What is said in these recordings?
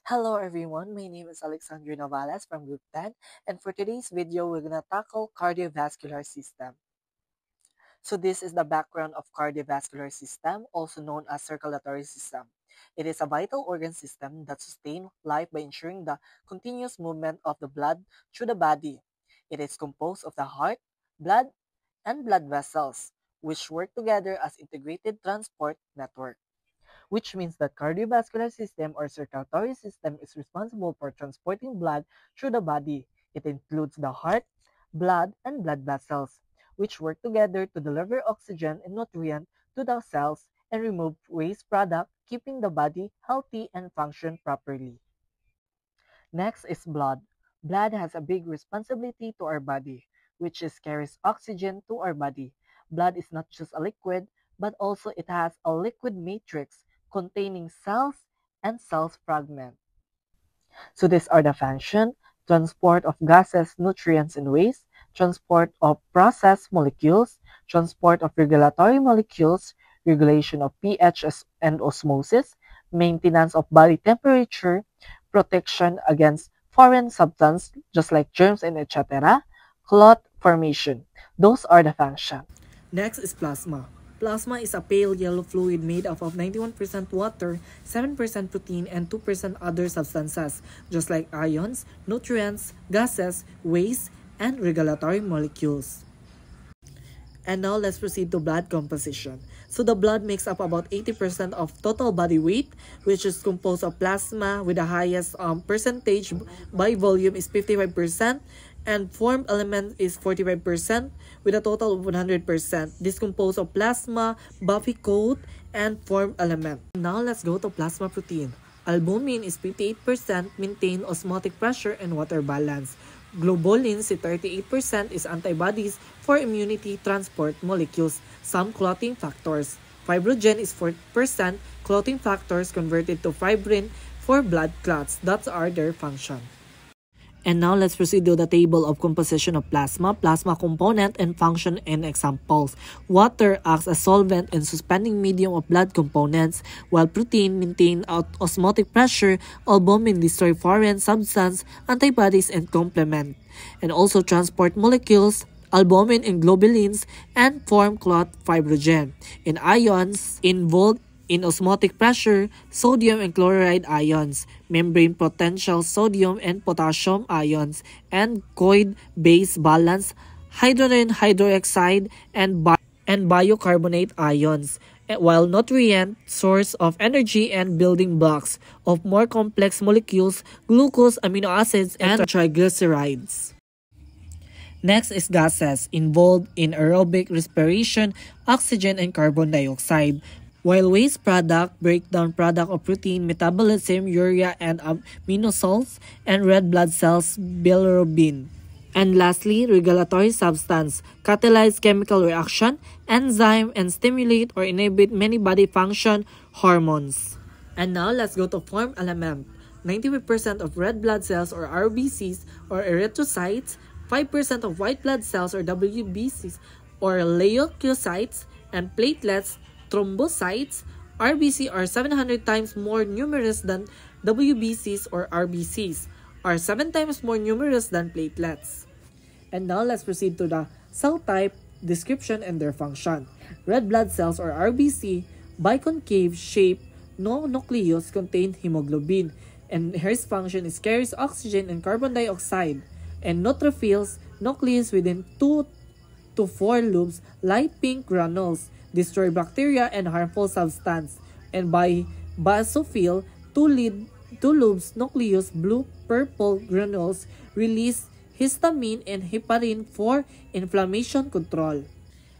Hello everyone, my name is Alexandre Novales from Group 10, and for today's video, we're going to tackle cardiovascular system. So this is the background of cardiovascular system, also known as circulatory system. It is a vital organ system that sustains life by ensuring the continuous movement of the blood through the body. It is composed of the heart, blood, and blood vessels, which work together as integrated transport network, which means that cardiovascular system or circulatory system is responsible for transporting blood through the body. It includes the heart, blood, and blood vessels, which work together to deliver oxygen and nutrient to the cells and remove waste product, keeping the body healthy and function properly. Next is blood. Blood has a big responsibility to our body, which is carries oxygen to our body. Blood is not just a liquid, but also it has a liquid matrix containing cells and cells fragment. So these are the function: transport of gases, nutrients, and waste, transport of processed molecules, transport of regulatory molecules, regulation of pH and osmosis, maintenance of body temperature, protection against foreign substance just like germs and etc., clot formation. Those are the functions. Next is plasma. Plasma is a pale yellow fluid made up of 91% water, 7% protein, and 2% other substances, just like ions, nutrients, gases, waste, and regulatory molecules. And now let's proceed to blood composition. So the blood makes up about 80% of total body weight, which is composed of plasma with the highest percentage by volume is 55%, and formed element is 45% with a total of 100%. This composed of plasma, buffy coat, and formed element. Now let's go to plasma protein. Albumin is 58%, maintain osmotic pressure and water balance. Globulin, 38%, is antibodies for immunity transport molecules, some clotting factors. Fibrogen is 4%, clotting factors converted to fibrin for blood clots. That's are their function. And now let's proceed to the table of composition of plasma, plasma component, and function and examples. Water acts as solvent and suspending medium of blood components, while protein maintain osmotic pressure, albumin destroy foreign substance, antibodies, and complement. And also transport molecules, albumin and globulins, and form clot fibrogen. And ions involved in osmotic pressure, sodium and chloride ions, membrane potential sodium and potassium ions, and Coid-base balance, hydrogen hydroxide, and biocarbonate ions, while nutrient source of energy and building blocks of more complex molecules, glucose, amino acids, and triglycerides. Next is gases involved in aerobic respiration, oxygen, and carbon dioxide, while waste product, breakdown product of protein metabolism, urea and amino salts, and red blood cells, bilirubin. And lastly, regulatory substance, catalyze chemical reaction, enzyme, and stimulate or inhibit many body function hormones. And now let's go to form element. 95% of red blood cells or RBCs or erythrocytes, 5% of white blood cells or WBCs or leukocytes, and platelets, thrombocytes. RBC are 700 times more numerous than WBCs, or RBCs are 7 times more numerous than platelets. And now let's proceed to the cell type, description, and their function. Red blood cells or RBC, biconcave shape, no nucleus, contain hemoglobin, and his function is carries oxygen and carbon dioxide. And neutrophils, nucleus within 2 to 4 lobes, light pink granules, destroy bacteria and harmful substance. And by basophil, 2 lobes, nucleus, blue-purple granules, release histamine and heparin for inflammation control.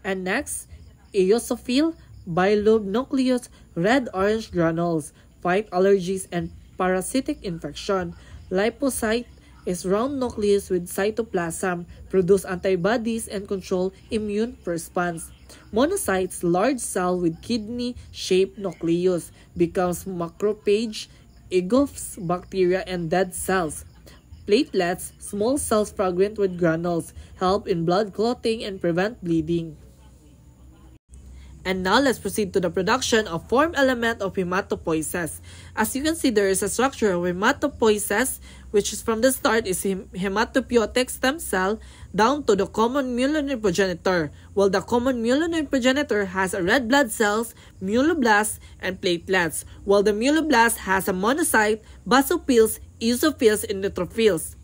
And next, eosinophil, bilobe nucleus, red-orange granules, fight allergies and parasitic infection. Lipocyte is round nucleus with cytoplasm, produce antibodies and control immune response. Monocytes, large cell with kidney-shaped nucleus, becomes macrophage, engulfs bacteria and dead cells. Platelets, small cells fragment with granules, help in blood clotting and prevent bleeding. And now let's proceed to the production of form element of hematopoiesis. As you can see, there is a structure of hematopoiesis, which is from the start is hematopoietic stem cell down to the common myeloid progenitor. While the common myeloid progenitor has a red blood cells, myeloblasts, and platelets, while the myeloblasts has a monocyte, basophils, eosinophils, and neutrophils.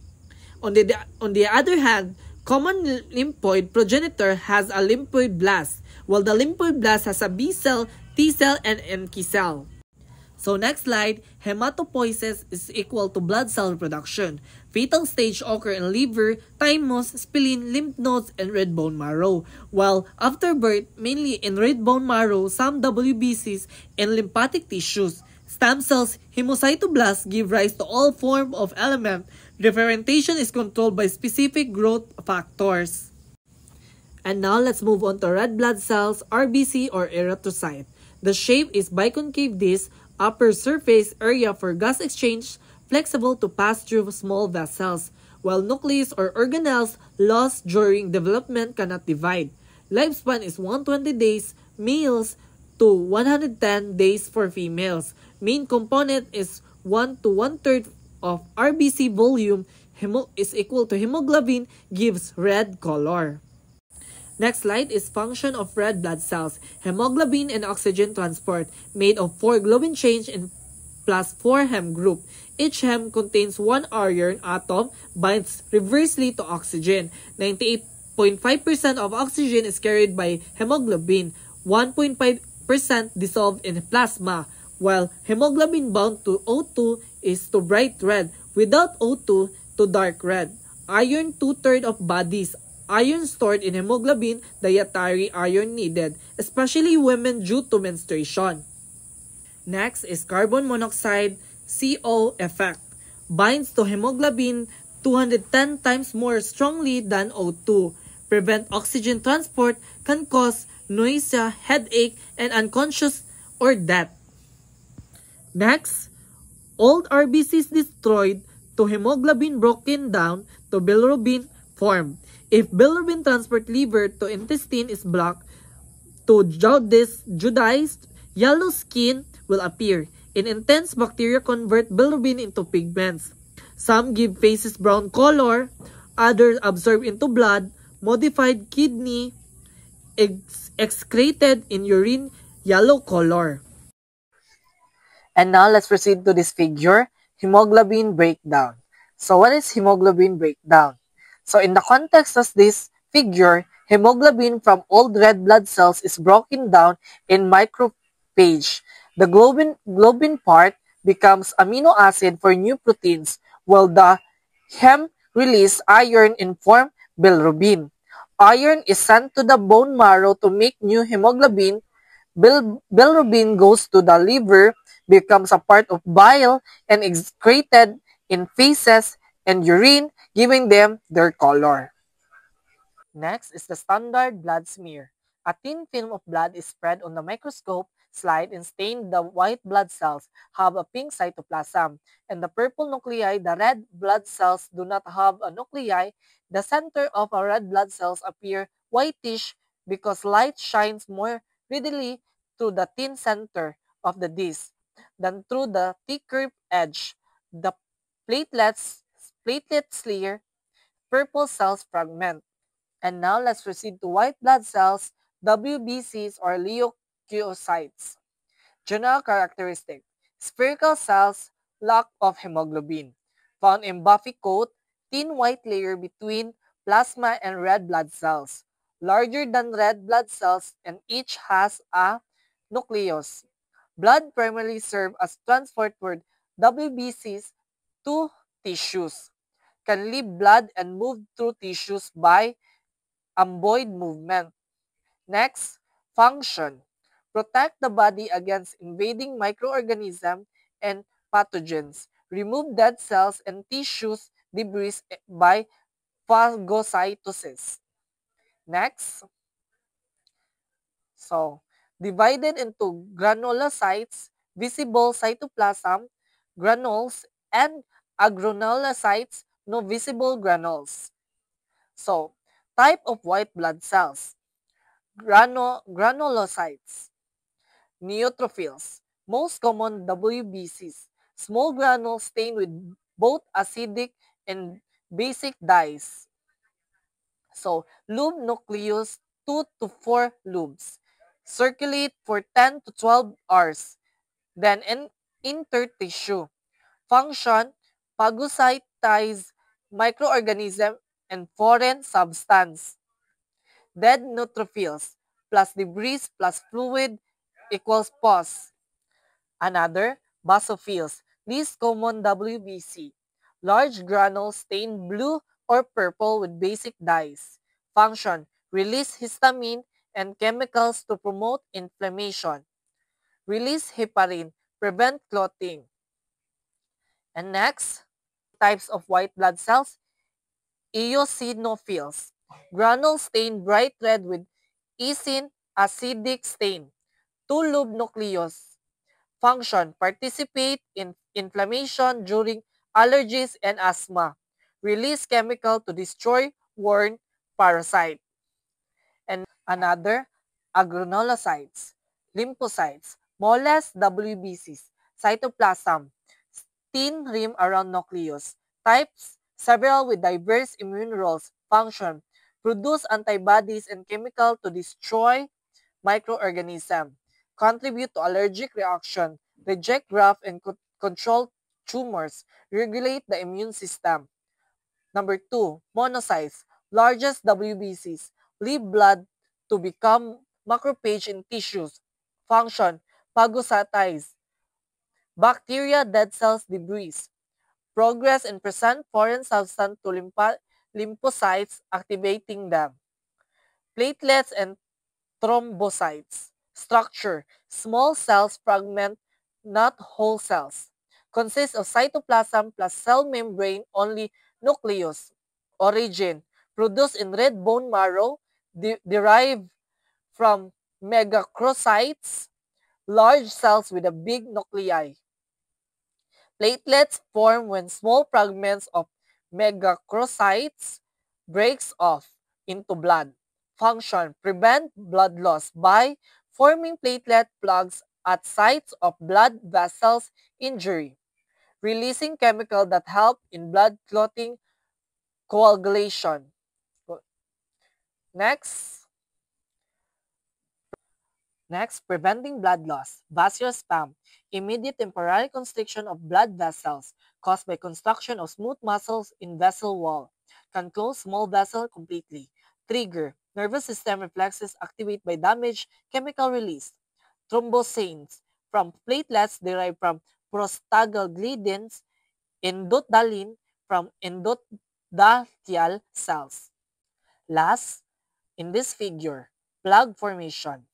On the other hand, common lymphoid progenitor has a lymphoid blast, while the lymphoid blast has a B cell, T cell, and NK cell. So next slide, hematopoiesis is equal to blood cell production. Fetal stage occur in liver, thymus, spleen, lymph nodes, and red bone marrow. While after birth, mainly in red bone marrow, some WBCs, and lymphatic tissues. Stem cells, hemocytoblasts give rise to all form of element. Differentiation is controlled by specific growth factors. And now let's move on to red blood cells, RBC or erythrocyte. The shape is biconcave disc, upper surface area for gas exchange, flexible to pass through small vessels, while nucleus or organelles lost during development cannot divide. Lifespan is 120 days, males to 110 days for females. Main component is 1 to 1/3 of RBC volume is equal to hemoglobin gives red color. Next slide is function of red blood cells, hemoglobin and oxygen transport, made of 4 globin chains in plus 4 hem group. Each hem contains 1 iron atom, binds reversely to oxygen. 98.5% of oxygen is carried by hemoglobin, 1.5% dissolved in plasma, while hemoglobin bound to O2 is to bright red, without O2 to dark red. Iron 2/3 of bodies. Iron stored in hemoglobin, dietary iron needed, especially women due to menstruation. Next is carbon monoxide CO effect. Binds to hemoglobin 210 times more strongly than O2. Prevent oxygen transport, can cause nausea, headache, and unconscious or death. Next, old RBCs destroyed to hemoglobin broken down to bilirubin form. If bilirubin transport liver to intestine is blocked, to jaundiced, yellow skin will appear. In intense bacteria convert bilirubin into pigments. Some give faces brown color, others absorb into blood, modified kidney, excreted in urine, yellow color. And now let's proceed to this figure, hemoglobin breakdown. So what is hemoglobin breakdown? So in the context of this figure, hemoglobin from old red blood cells is broken down in macrophage. The globin part becomes amino acid for new proteins, while the hem release iron and form bilirubin. Iron is sent to the bone marrow to make new hemoglobin. Bilirubin goes to the liver, becomes a part of bile, and excreted in feces and urine, giving them their color. Next is the standard blood smear. A thin film of blood is spread on the microscope slide and stain. The white blood cells have a pink cytoplasm, and the purple nuclei, the red blood cells, do not have a nuclei. The center of a red blood cells appear whitish because light shines more readily through the thin center of the disc than through the thicker edge. The platelet layer, purple cells fragment. And now let's proceed to white blood cells, WBCs or leukocytes. General characteristic: spherical cells, lack of hemoglobin. Found in buffy coat, thin white layer between plasma and red blood cells. Larger than red blood cells and each has a nucleus. Blood primarily serves as transport for WBCs to tissues. Can leave blood and move through tissues by amboid movement. Next, function. Protect the body against invading microorganisms and pathogens. Remove dead cells and tissues debris by phagocytosis. Next, divided into granulocytes, visible cytoplasm, granules, and agranulocytes, no visible granules. So, type of white blood cells. Granulocytes. Neutrophils. Most common WBCs. Small granules stained with both acidic and basic dyes. So, lube nucleus, 2 to 4 lubes. Circulate for 10 to 12 hours. Then, enter tissue. Function, phagocytize microorganism and foreign substance. Dead neutrophils plus debris plus fluid equals pus. Another, basophils, least common WBC. Large granules stained blue or purple with basic dyes. Function, release histamine and chemicals to promote inflammation. Release heparin, prevent clotting. And next, types of white blood cells, eosinophils. Granules stained bright red with eosine acidic stain. Two-lobe nucleus. Function, participate in inflammation during allergies and asthma. Release chemical to destroy worm parasite. And another, agranulocytes, lymphocytes, moles WBCs, cytoplasm, thin rim around nucleus. Types, several with diverse immune roles. Function, produce antibodies and chemical to destroy microorganism. Contribute to allergic reaction. Reject graft and control tumors. Regulate the immune system. Number 2, monocytes, largest WBCs, leave blood to become macrophage in tissues. Function, phagocytize. Bacteria, dead cells, debris. Progress and present foreign substance to lymphocytes, activating them. Platelets and thrombocytes. Structure, small cells fragment, not whole cells. Consists of cytoplasm plus cell membrane, only nucleus. Origin, produced in red bone marrow, derived from megachrocytes, large cells with a big nuclei. Platelets form when small fragments of megachrocytes breaks off into blood. Function, prevent blood loss by forming platelet plugs at sites of blood vessels injury, releasing chemicals that help in blood clotting coagulation. Next, preventing blood loss. Vasospasm, immediate temporary constriction of blood vessels caused by construction of smooth muscles in vessel wall. Can close small vessel completely. Trigger, nervous system reflexes activate by damaged chemical release. Thrombosins, from platelets derived from prostaglandins. Endothelin, from endothelial cells. Last, in this figure, plug formation.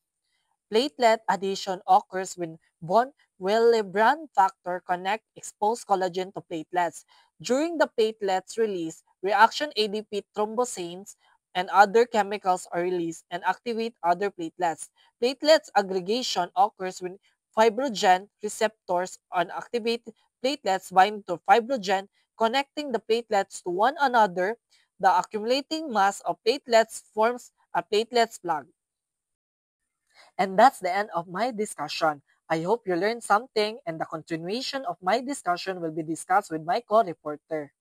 Platelet adhesion occurs when von Willebrand factor connect exposed collagen to platelets. During the platelets release, reaction ADP thrombosins and other chemicals are released and activate other platelets. Platelets aggregation occurs when fibrogen receptors on activate platelets bind to fibrogen, connecting the platelets to one another. The accumulating mass of platelets forms a platelets plug. And that's the end of my discussion. I hope you learned something and the continuation of my discussion will be discussed with my co-reporter.